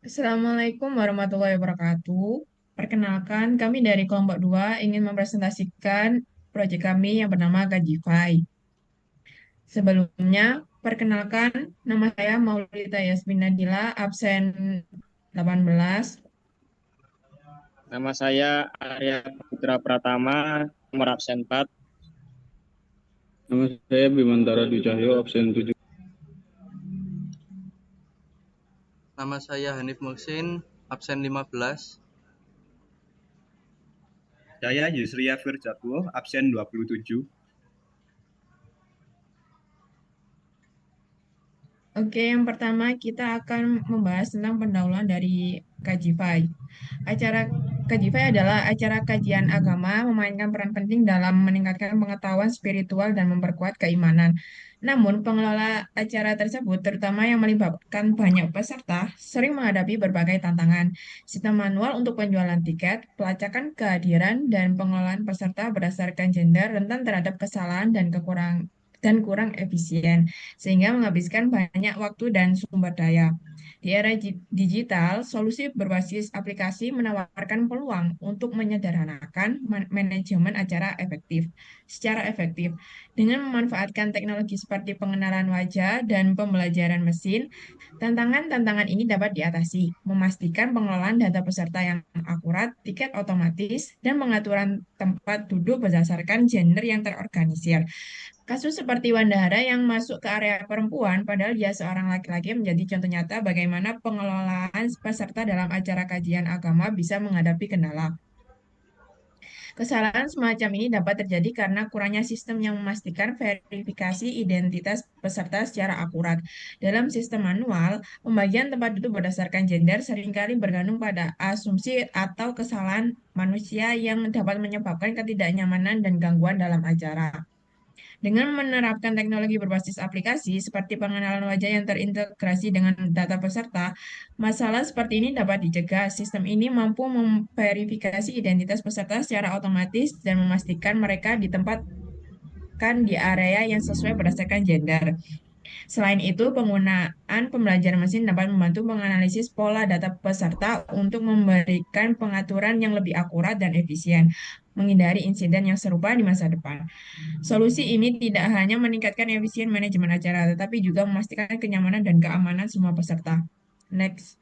Assalamualaikum warahmatullahi wabarakatuh. Perkenalkan, kami dari kelompok 2 ingin mempresentasikan proyek kami yang bernama Kajify. Sebelumnya, perkenalkan, nama saya Maulida Yasmin Nadila, absen 18. Nama saya Arya Putra Pratama, nomor absen 4. Nama saya Bimantara Dwi Cahyo, absen 7. Nama saya Hanif Muhsin, absen 15. Saya Yusria Firjatullah, absen 27. Oke, yang pertama kita akan membahas tentang pendahuluan dari Kajify. Acara Kajify adalah acara kajian agama memainkan peran penting dalam meningkatkan pengetahuan spiritual dan memperkuat keimanan. Namun, pengelola acara tersebut, terutama yang melibatkan banyak peserta, sering menghadapi berbagai tantangan. Sistem manual untuk penjualan tiket, pelacakan kehadiran, dan pengelolaan peserta berdasarkan gender rentan terhadap kesalahan dan kurang efisien sehingga menghabiskan banyak waktu dan sumber daya. Di era digital, solusi berbasis aplikasi menawarkan peluang untuk menyederhanakan manajemen acara secara efektif. Dengan memanfaatkan teknologi seperti pengenalan wajah dan pembelajaran mesin, tantangan-tantangan ini dapat diatasi, memastikan pengelolaan data peserta yang akurat, tiket otomatis, dan pengaturan tempat duduk berdasarkan gender yang terorganisir. Kasus seperti Wandahara yang masuk ke area perempuan, padahal dia seorang laki-laki, menjadi contoh nyata bagaimana pengelolaan peserta dalam acara kajian agama bisa menghadapi kendala. Kesalahan semacam ini dapat terjadi karena kurangnya sistem yang memastikan verifikasi identitas peserta secara akurat. Dalam sistem manual, pembagian tempat duduk berdasarkan gender seringkali bergantung pada asumsi atau kesalahan manusia yang dapat menyebabkan ketidaknyamanan dan gangguan dalam acara. Dengan menerapkan teknologi berbasis aplikasi seperti pengenalan wajah yang terintegrasi dengan data peserta, masalah seperti ini dapat dicegah. Sistem ini mampu memverifikasi identitas peserta secara otomatis dan memastikan mereka ditempatkan di area yang sesuai berdasarkan gender. Selain itu, penggunaan pembelajaran mesin dapat membantu menganalisis pola data peserta untuk memberikan pengaturan yang lebih akurat dan efisien, menghindari insiden yang serupa di masa depan. Solusi ini tidak hanya meningkatkan efisien manajemen acara, tetapi juga memastikan kenyamanan dan keamanan semua peserta. Next.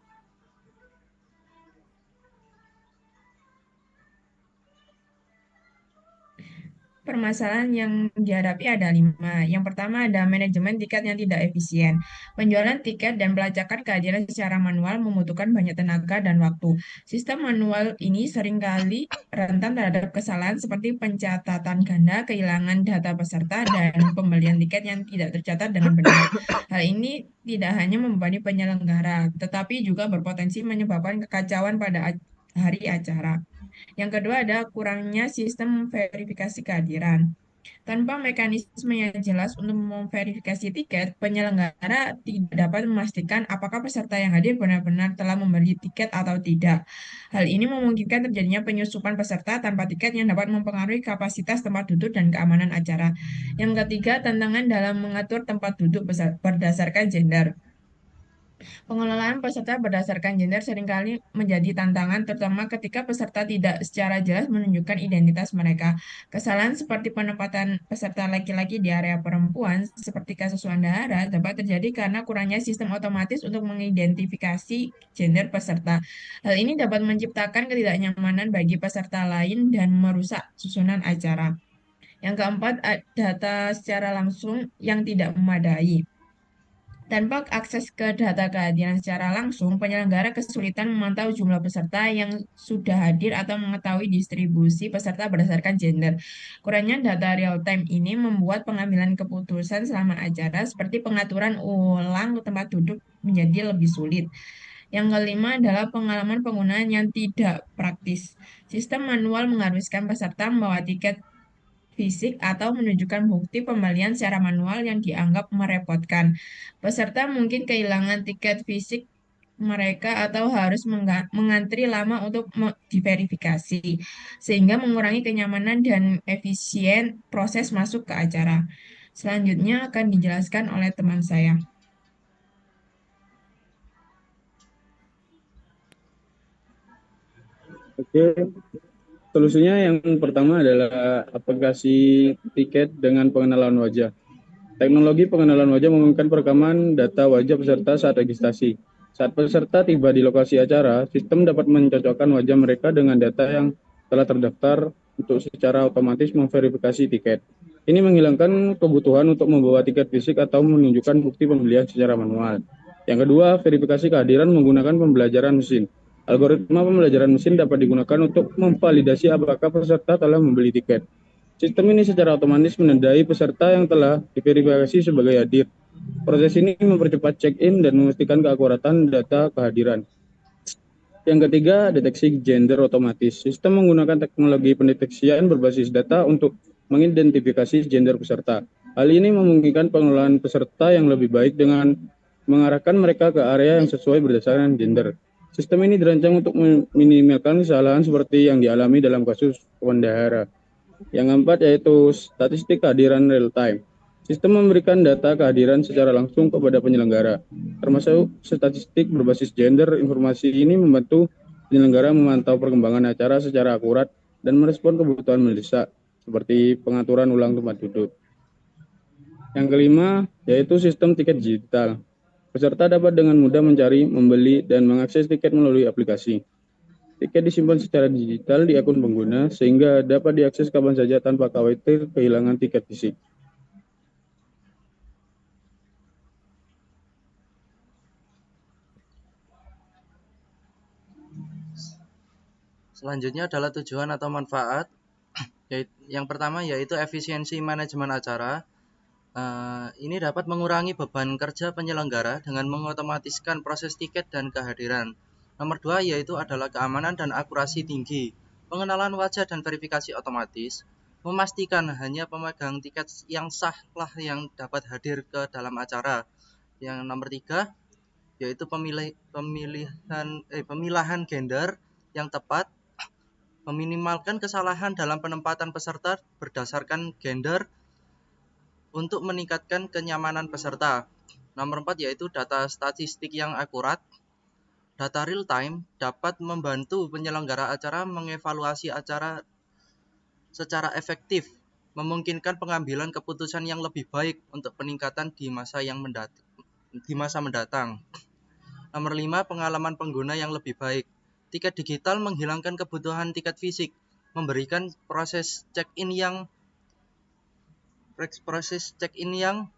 Permasalahan yang dihadapi ada 5. Yang pertama ada manajemen tiket yang tidak efisien. Penjualan tiket dan pelacakan kehadiran secara manual membutuhkan banyak tenaga dan waktu. Sistem manual ini seringkali rentan terhadap kesalahan seperti pencatatan ganda, kehilangan data peserta, dan pembelian tiket yang tidak tercatat dengan benar. Hal ini tidak hanya membebani penyelenggara, tetapi juga berpotensi menyebabkan kekacauan pada hari acara. Yang kedua ada kurangnya sistem verifikasi kehadiran. Tanpa mekanisme yang jelas untuk memverifikasi tiket, penyelenggara tidak dapat memastikan apakah peserta yang hadir benar-benar telah membeli tiket atau tidak. Hal ini memungkinkan terjadinya penyusupan peserta tanpa tiket yang dapat mempengaruhi kapasitas tempat duduk dan keamanan acara. Yang ketiga, tantangan dalam mengatur tempat duduk berdasarkan gender. Pengelolaan peserta berdasarkan gender seringkali menjadi tantangan, terutama ketika peserta tidak secara jelas menunjukkan identitas mereka. Kesalahan seperti penempatan peserta laki-laki di area perempuan, seperti kasus Wandahara, dapat terjadi karena kurangnya sistem otomatis untuk mengidentifikasi gender peserta. Hal ini dapat menciptakan ketidaknyamanan bagi peserta lain dan merusak susunan acara. Yang keempat, data secara langsung yang tidak memadai. Tanpa akses ke data kehadiran secara langsung, penyelenggara kesulitan memantau jumlah peserta yang sudah hadir atau mengetahui distribusi peserta berdasarkan gender. Kurangnya data real-time ini membuat pengambilan keputusan selama acara seperti pengaturan ulang tempat duduk menjadi lebih sulit. Yang kelima adalah pengalaman penggunaan yang tidak praktis. Sistem manual mengharuskan peserta membawa tiket fisik atau menunjukkan bukti pembelian secara manual yang dianggap merepotkan. Peserta mungkin kehilangan tiket fisik mereka atau harus mengantri lama untuk diverifikasi, sehingga mengurangi kenyamanan dan efisien proses masuk ke acara. Selanjutnya akan dijelaskan oleh teman saya. Oke, solusinya yang pertama adalah aplikasi tiket dengan pengenalan wajah. Teknologi pengenalan wajah memungkinkan perekaman data wajah peserta saat registrasi. Saat peserta tiba di lokasi acara, sistem dapat mencocokkan wajah mereka dengan data yang telah terdaftar untuk secara otomatis memverifikasi tiket. Ini menghilangkan kebutuhan untuk membawa tiket fisik atau menunjukkan bukti pembelian secara manual. Yang kedua, verifikasi kehadiran menggunakan pembelajaran mesin. Algoritma pembelajaran mesin dapat digunakan untuk memvalidasi apakah peserta telah membeli tiket. Sistem ini secara otomatis menandai peserta yang telah diverifikasi sebagai hadir. Proses ini mempercepat check-in dan memastikan keakuratan data kehadiran. Yang ketiga, deteksi gender otomatis. Sistem menggunakan teknologi pendeteksian berbasis data untuk mengidentifikasi gender peserta. Hal ini memungkinkan pengelolaan peserta yang lebih baik dengan mengarahkan mereka ke area yang sesuai berdasarkan gender. Sistem ini dirancang untuk meminimalkan kesalahan seperti yang dialami dalam kasus pendahara. Yang keempat yaitu statistik kehadiran real time. Sistem memberikan data kehadiran secara langsung kepada penyelenggara, termasuk statistik berbasis gender. Informasi ini membantu penyelenggara memantau perkembangan acara secara akurat dan merespon kebutuhan mendesak, seperti pengaturan ulang tempat duduk. Yang kelima yaitu sistem tiket digital. Peserta dapat dengan mudah mencari, membeli, dan mengakses tiket melalui aplikasi. Tiket disimpan secara digital di akun pengguna sehingga dapat diakses kapan saja tanpa khawatir kehilangan tiket fisik. Selanjutnya adalah tujuan atau manfaat. Yang pertama yaitu efisiensi manajemen acara. Ini dapat mengurangi beban kerja penyelenggara dengan mengotomatiskan proses tiket dan kehadiran. Nomor 2 yaitu adalah keamanan dan akurasi tinggi. Pengenalan wajah dan verifikasi otomatis memastikan hanya pemegang tiket yang sah lah yang dapat hadir ke dalam acara. Yang nomor 3 yaitu pemilahan gender yang tepat, meminimalkan kesalahan dalam penempatan peserta berdasarkan gender untuk meningkatkan kenyamanan peserta. Nomor 4 yaitu data statistik yang akurat. Data real time dapat membantu penyelenggara acara mengevaluasi acara secara efektif, memungkinkan pengambilan keputusan yang lebih baik untuk peningkatan di masa mendatang. Nomor 5, pengalaman pengguna yang lebih baik. Tiket digital menghilangkan kebutuhan tiket fisik, memberikan proses check-in yang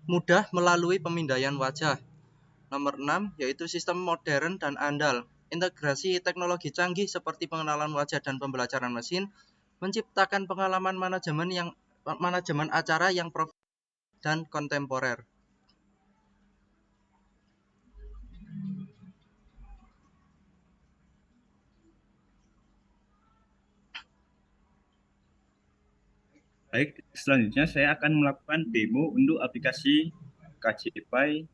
mudah melalui pemindaian wajah. Nomor 6 yaitu sistem modern dan andal. Integrasi teknologi canggih seperti pengenalan wajah dan pembelajaran mesin menciptakan pengalaman manajemen acara yang profesional dan kontemporer. Baik, selanjutnya saya akan melakukan demo untuk aplikasi KJPI.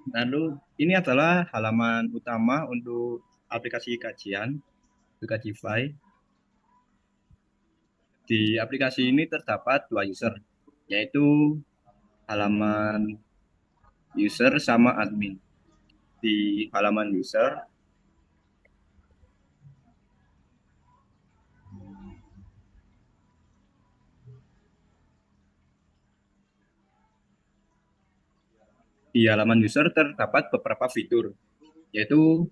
Lalu ini adalah halaman utama untuk aplikasi kajian, KJPI. Di aplikasi ini terdapat dua user, yaitu halaman user sama admin. Di halaman user, terdapat beberapa fitur, yaitu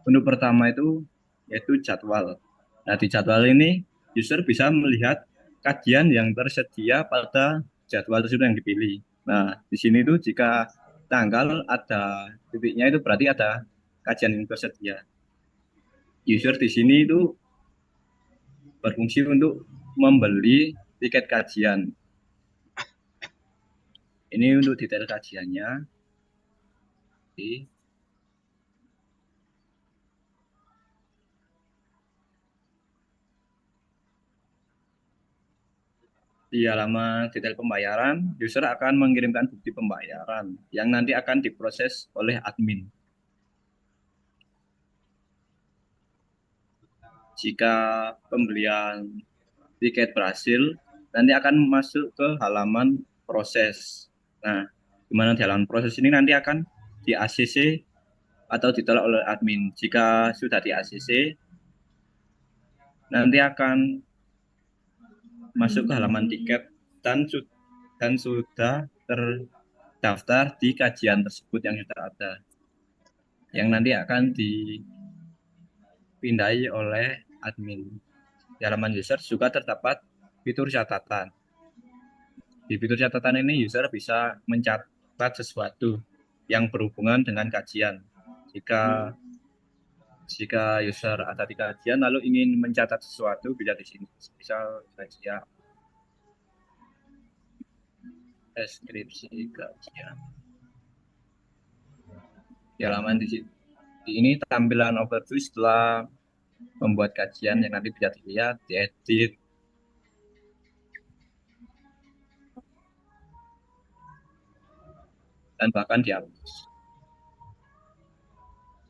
untuk pertama yaitu jadwal. Nah, di jadwal ini user bisa melihat kajian yang tersedia pada jadwal tersebut yang dipilih. Nah, di sini itu jika tanggal ada titiknya itu berarti ada kajian yang tersedia. User di sini itu berfungsi untuk membeli tiket kajian. Ini untuk detail kajiannya. Di halaman detail pembayaran, user akan mengirimkan bukti pembayaran yang nanti akan diproses oleh admin. jika pembelian tiket berhasil, nanti akan masuk ke halaman proses. Nah, di mana di halaman proses ini nanti akan di ACC atau ditolak oleh admin. Jika sudah di ACC, nanti akan masuk ke halaman tiket dan sudah terdaftar di kajian tersebut yang sudah ada, yang nanti akan dipindahi oleh admin. Di halaman user juga terdapat fitur catatan. Di fitur catatan ini user bisa mencatat sesuatu yang berhubungan dengan kajian. Jika user ada di kajian lalu ingin mencatat sesuatu, bisa di sini. Misal saja deskripsi kajian. Di halaman di ini tampilan overview setelah membuat kajian yang nanti bisa dilihat, diedit, dan bahkan dihapus.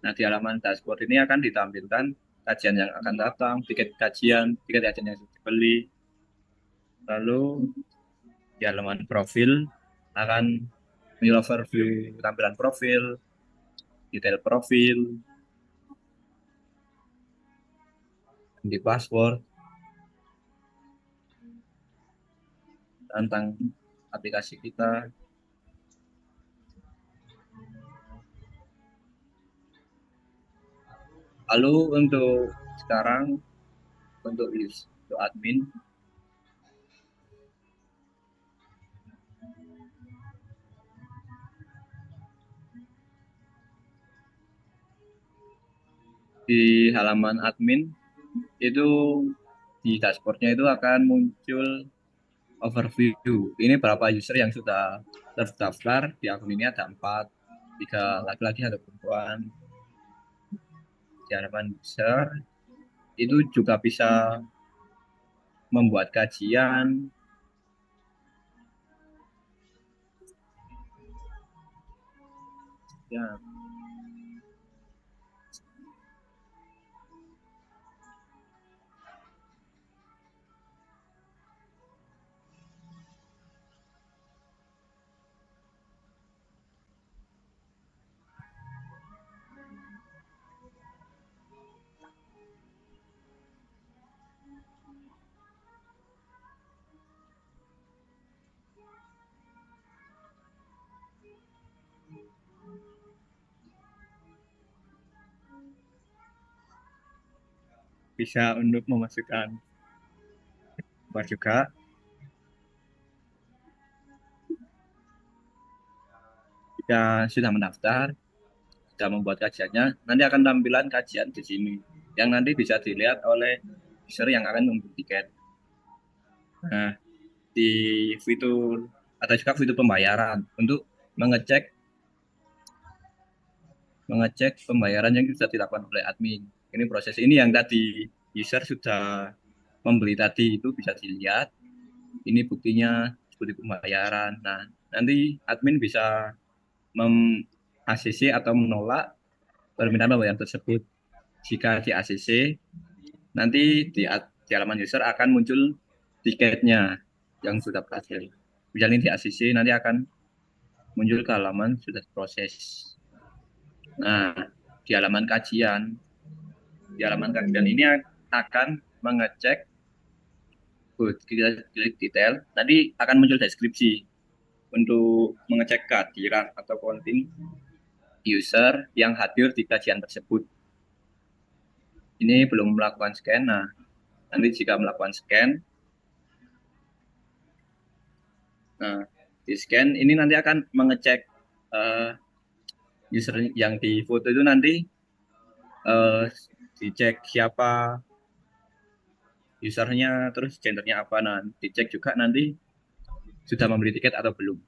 Nah, di halaman dashboard ini akan ditampilkan kajian yang akan datang, tiket kajian yang sudah dibeli. Lalu di halaman profil akan muncul overview tampilan profil, detail profil, di password, tentang aplikasi kita. Lalu untuk sekarang untuk admin, di halaman admin itu di dashboardnya itu akan muncul overview. Ini berapa user yang sudah terdaftar di akun ini, ada 4, 3 laki-laki atau perempuan. Di halaman user itu juga bisa membuat kajian, ya. Bisa untuk memasukkan nomor juga. Jika sudah mendaftar, sudah membuat kajiannya, nanti akan tampilan kajian di sini, yang nanti bisa dilihat oleh user yang akan membeli tiket. Nah, di fitur ada juga fitur pembayaran untuk mengecek pembayaran yang sudah dilakukan oleh admin. Ini proses ini yang tadi user sudah membeli tadi itu bisa dilihat. Ini buktinya seperti pembayaran. Nah, nanti admin bisa ACC atau menolak permintaan pembayaran tersebut. Jika di ACC, nanti di halaman user akan muncul tiketnya yang sudah berhasil. Misalnya di ACC nanti akan muncul ke halaman sudah proses. Nah, di halaman kajian ini akan mengecek kita klik detail, nanti akan muncul deskripsi untuk mengecek kehadiran atau counting user yang hadir di kajian tersebut. Ini belum melakukan scan. Nah, nanti jika melakukan scan, nah di scan ini nanti akan mengecek user yang di foto itu, nanti dicek siapa usernya, terus gendernya apa. Nah, dicek juga nanti sudah membeli tiket atau belum.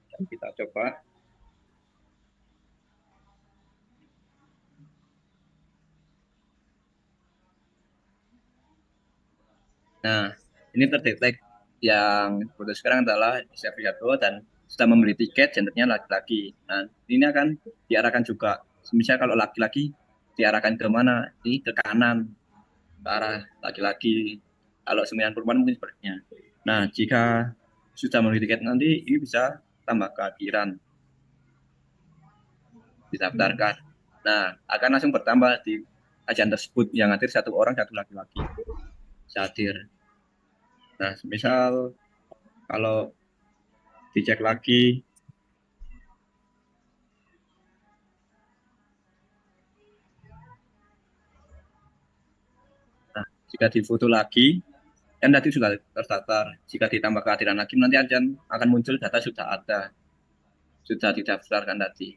Dan kita coba. Nah, ini terdetek yang foto sekarang adalah Seviato dan sudah membeli tiket, gendernya laki-laki. Nah, ini akan diarahkan juga. Misalnya kalau laki-laki diarahkan ke mana? Ini ke kanan, ke arah laki-laki. Kalau 90-an mungkin sebaliknya. Nah, jika sudah membeli tiket nanti ini bisa tambah keakhiran, didaftarkan. Nah, akan langsung bertambah di kajian tersebut yang hadir satu orang, satu laki-laki hadir. Nah, misal kalau dicek lagi, nah, jika difoto lagi, kan tadi sudah terdaftar. Jika ditambah kehadiran lagi, nanti akan muncul data sudah ada, sudah didaftarkan tadi.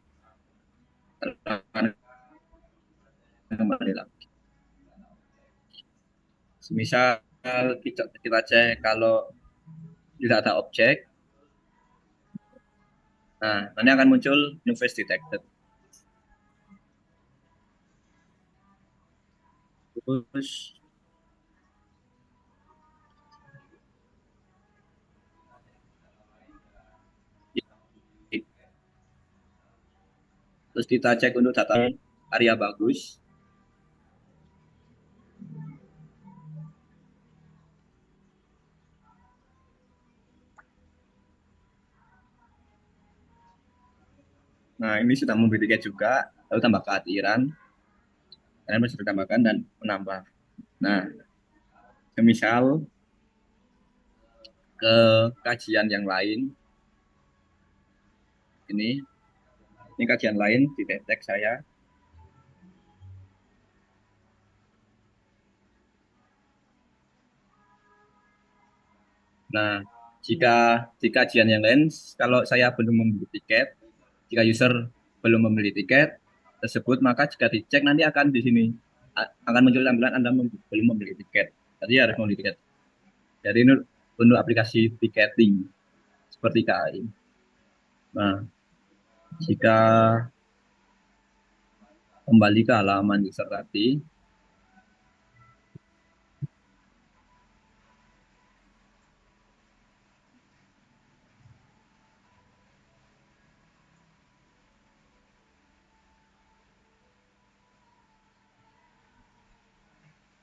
Kembali lagi. Misal kita cek kalau tidak ada objek, nah nanti akan muncul new face detected. Terus kita cek untuk data area bagus. Nah, ini sudah membeli tiket juga, lalu tambah kehadiran, kalian bisa ditambahkan dan menambah. Nah, misal ke kajian yang lain, ini kajian lain di detek saya. Nah, jika di kajian yang lain, kalau saya belum membeli tiket, jika user belum membeli tiket tersebut, maka jika dicek nanti akan di sini akan muncul tampilan Anda belum membeli tiket. Jadi harus membeli tiket. Jadi ini untuk aplikasi tiketing seperti KAI. Nah, jika kembali ke halaman user tadi,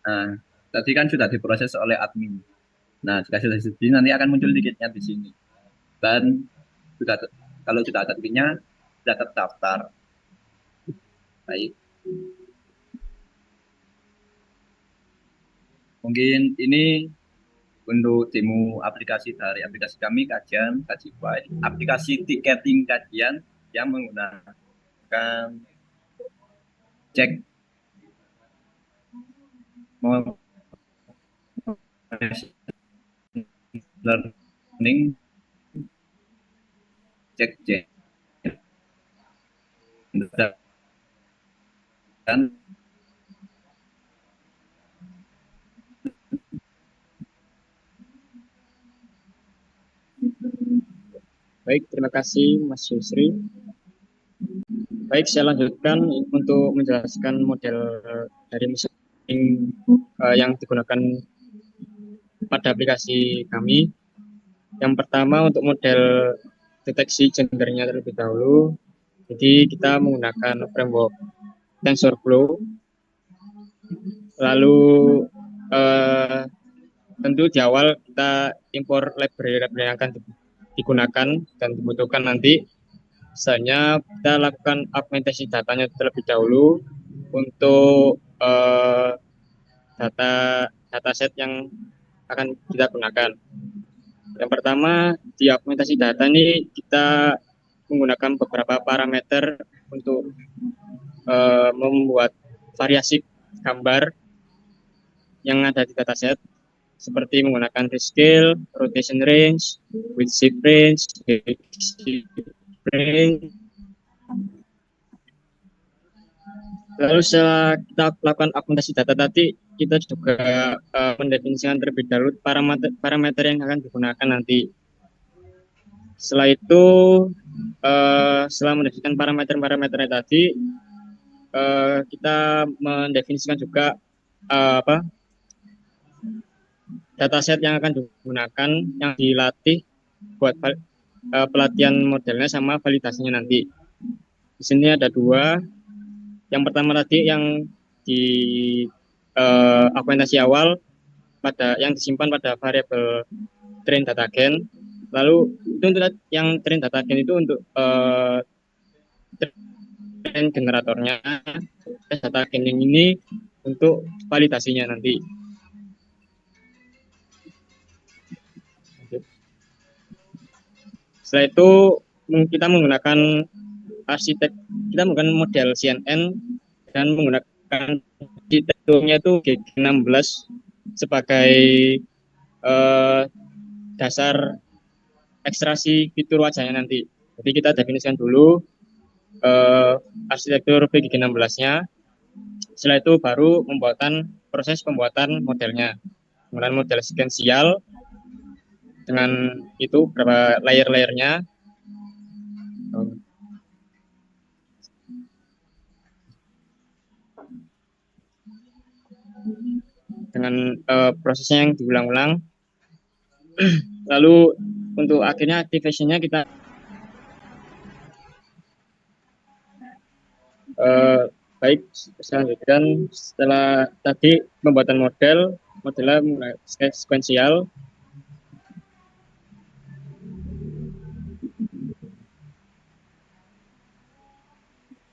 nah, tadi kan sudah diproses oleh admin. Nah, jika sudah disetujui nanti akan muncul tiketnya di sini. Dan sudah kalau sudah ada tiketnya, sudah terdaftar. Baik. Mungkin ini untuk demo aplikasi dari aplikasi kami, kajian Kajify, aplikasi tiketing kajian yang menggunakan cek learning, cek dan Baik, terima kasih Mas Yusri. Baik, saya lanjutkan untuk menjelaskan model dari mesin yang digunakan pada aplikasi kami. Yang pertama untuk model deteksi gendernya terlebih dahulu. Jadi kita menggunakan framework TensorFlow. Lalu tentu di awal kita impor library yang akan digunakan dan dibutuhkan nanti. Misalnya kita lakukan augmentasi datanya terlebih dahulu untuk dataset yang akan kita gunakan. Yang pertama, di augmentasi data ini kita menggunakan beberapa parameter untuk membuat variasi gambar yang ada di dataset, seperti menggunakan rescale, rotation range, width shift range, range. Lalu setelah kita lakukan augmentasi data tadi, kita juga mendefinisikan terlebih dahulu parameter yang akan digunakan nanti. Setelah itu, setelah mendefinisikan parameter tadi, kita mendefinisikan juga dataset yang akan digunakan, yang dilatih buat pelatihan modelnya sama validasinya nanti. Di sini ada dua. Yang pertama tadi yang di argumentasi awal pada yang disimpan pada variabel train data gen. Lalu itu untuk yang train data gen itu untuk train generatornya, tes data gen yang ini untuk validasinya nanti. Setelah itu kita menggunakan kita menggunakan model CNN dan menggunakan arsitekturnya itu G16 sebagai dasar ekstraksi fitur wajahnya nanti. Jadi kita definisikan dulu arsitektur BG16-nya. Setelah itu baru proses pembuatan modelnya. Menggunakan model sekuensial dengan itu beberapa layer-layernya. Dengan prosesnya yang diulang-ulang. Lalu untuk akhirnya activation-nya kita baik, selanjutnya setelah tadi pembuatan modelnya sekuensial.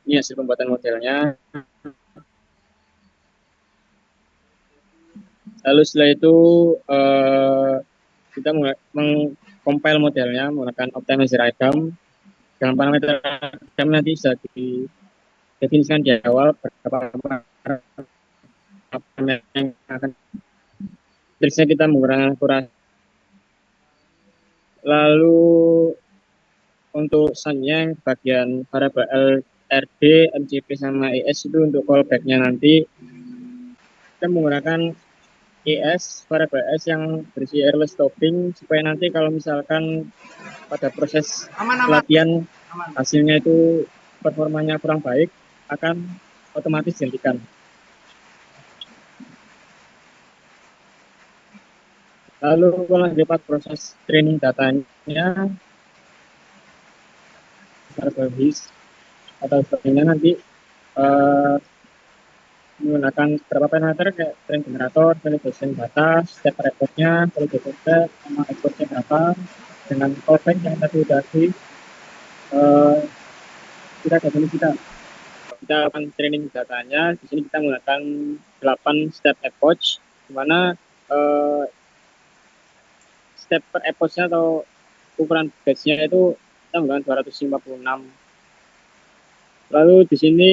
Ini hasil pembuatan modelnya. Lalu setelah itu kita mengcompile modelnya menggunakan optimizer item. Dalam parameter item nanti sudah didefinisikan di awal berapa parameter yang akan triknya kita menggunakan akurasi. Lalu untuk selanjutnya bagian variabel RD, MCP sama ES itu untuk callback-nya nanti kita menggunakan ES, variabel S yang berisi airless stopping supaya nanti kalau misalkan pada proses pelatihan hasilnya itu performanya kurang baik akan otomatis dihentikan. Lalu lanjut proses training datanya variabel his atau sebagainya nanti menggunakan beberapa parameter kayak train generator, validation data, step reportnya, validation step, sama exportnya berapa, dengan callback yang tadi sudah kita akan training datanya. Di sini kita menggunakan 8 step approach, di mana step per approach-nya atau ukuran batch-nya itu kita menggunakan 256. Lalu di sini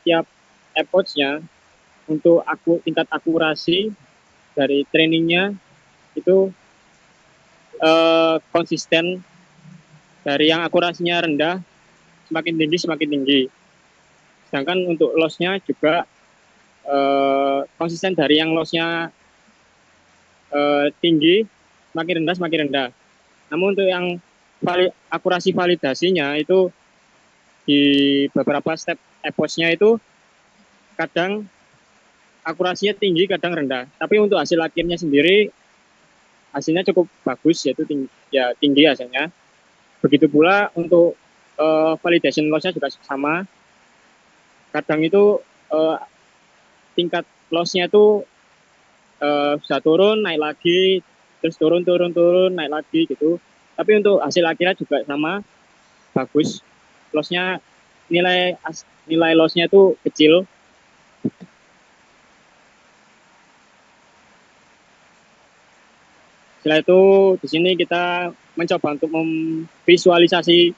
tiap approach-nya untuk tingkat akurasi dari trainingnya itu konsisten, dari yang akurasinya rendah semakin tinggi. Sedangkan untuk loss-nya juga konsisten, dari yang loss-nya tinggi semakin rendah. Namun untuk yang akurasi validasinya itu di beberapa step approach-nya itu kadang akurasinya tinggi, kadang rendah. Tapi untuk hasil akhirnya sendiri hasilnya cukup bagus, yaitu tinggi hasilnya. Begitu pula untuk validation loss-nya juga sama. Kadang itu tingkat loss-nya itu bisa turun, naik lagi, terus turun, naik lagi gitu. Tapi untuk hasil akhirnya juga sama, bagus. Loss-nya, nilai loss-nya itu kecil. Setelah itu di sini kita mencoba untuk memvisualisasi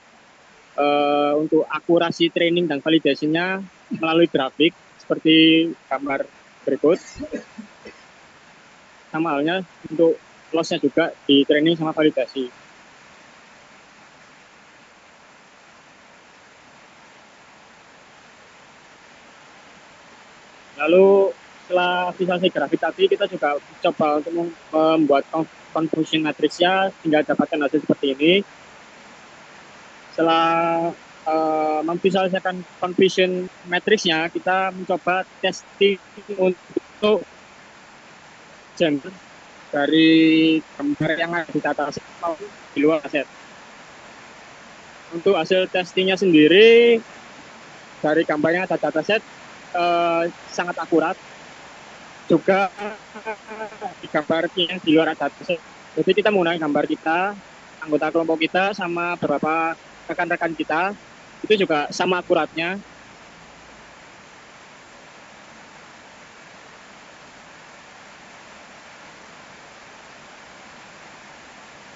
untuk akurasi training dan validasinya melalui grafik seperti gambar berikut. Sama halnya untuk loss-nya juga di training sama validasi. Lalu setelah visualisasi grafik tadi, kita juga coba untuk membuat confusion matrix-nya sehingga dapatkan hasil seperti ini. Setelah memvisualisasikan confusion matrix-nya, kita mencoba testing untuk jumper dari gambar yang ada di data set maupun di luar set. Untuk hasil testingnya sendiri dari gambarnya ada dataset sangat akurat, juga di gambar yang di luar dataset. Jadi kita menggunakan gambar kita, anggota kelompok kita sama beberapa rekan-rekan kita itu juga sama akuratnya.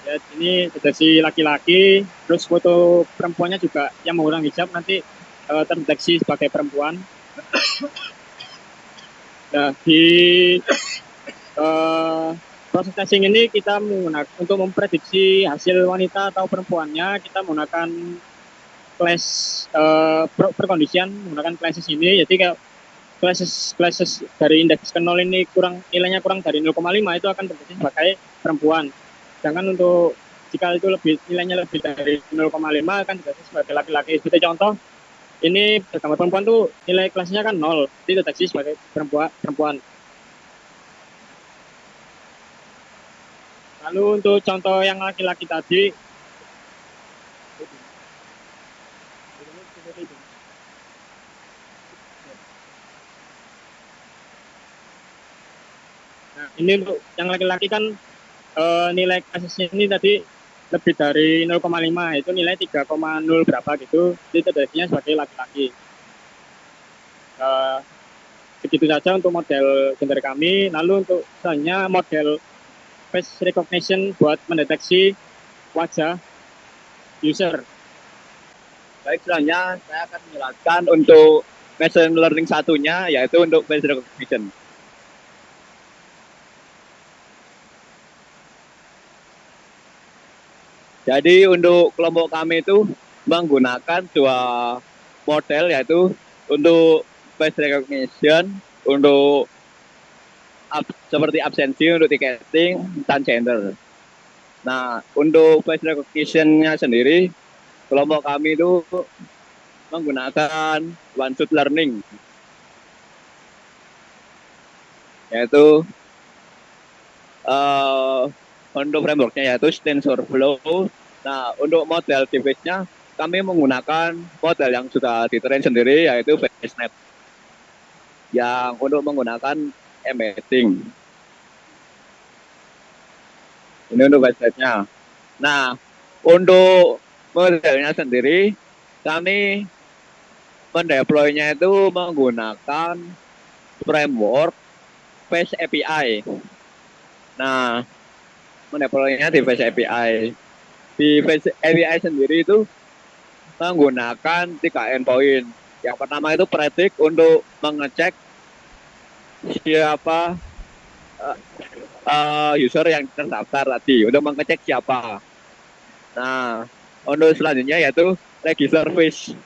Ya, ini deteksi laki-laki, terus foto perempuannya juga yang menggunakan hijab nanti terdeteksi sebagai perempuan. Nah, di proses testing ini kita menggunakan untuk memprediksi hasil wanita atau perempuannya, kita menggunakan class perkondisian, menggunakan classes ini. Jadi kayak classes dari indeks ke 0 ini nilainya kurang dari 0,5 itu akan terdeteksi sebagai perempuan. Sedangkan untuk jika itu nilainya lebih dari 0,5 akan terdeteksi sebagai laki-laki. Seperti contoh, ini gambar perempuan tuh nilai kelasnya kan 0, itu deteksi sebagai perempuan. Lalu untuk contoh yang laki-laki tadi, nah ini untuk yang laki-laki kan nilai kasusnya ini tadi lebih dari 0,5, itu nilai 3,0 berapa gitu, itu deteksinya sebagai laki-laki. Begitu saja untuk model gender kami. Lalu untuk selanjutnya model face recognition buat mendeteksi wajah user. Baik, selanjutnya saya akan menjelaskan untuk machine learning satunya, yaitu untuk face recognition. Jadi untuk kelompok kami itu menggunakan dua model, yaitu untuk face recognition, untuk seperti absensi untuk ticketing dan gender. Nah, untuk face recognition-nya sendiri, kelompok kami itu menggunakan one shot learning, yaitu untuk frameworknya yaitu TensorFlow. Nah, untuk model device-nya kami menggunakan model yang sudah ditrain sendiri, yaitu BaseNet, yang untuk menggunakan embedding. Ini untuk BaseNet-nya. Nah, untuk modelnya sendiri, kami mendeploy-nya itu menggunakan framework Face API. Nah, mendeploy-nya di Face API. Di Face API sendiri itu menggunakan 3 endpoint. Yang pertama itu predict untuk mengecek siapa user yang terdaftar tadi, untuk mengecek siapa. Nah, untuk selanjutnya yaitu register face.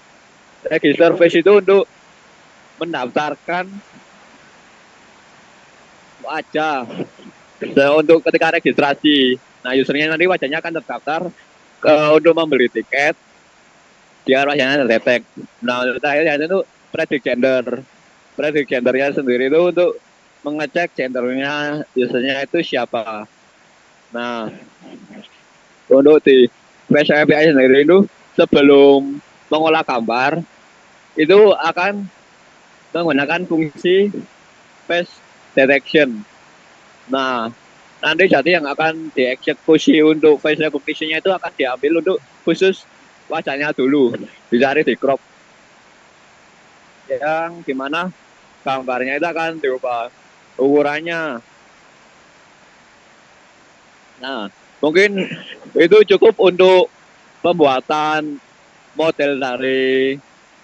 Register face itu untuk mendaftarkan wajah untuk ketika registrasi. Nah, usernya nanti wajahnya akan terdaftar untuk membeli tiket, biar wajahnya terdetek. Nah, terakhir itu predict gender. Predict gendernya sendiri itu untuk mengecek gendernya usernya itu siapa. Nah, untuk di Face API sendiri itu sebelum mengolah gambar itu akan menggunakan fungsi face detection. Nah, nanti jadi yang akan dieksekusi untuk face recognition-nya itu akan diambil untuk khusus wajahnya dulu, dicari di crop, yang dimana gambarnya itu akan diubah ukurannya. Nah, mungkin itu cukup untuk pembuatan model dari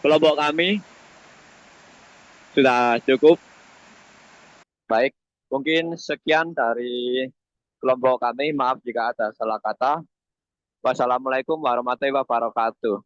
kelompok kami. Sudah cukup. Baik, mungkin sekian dari kelompok kami. Maaf jika ada salah kata. Wassalamualaikum warahmatullahi wabarakatuh.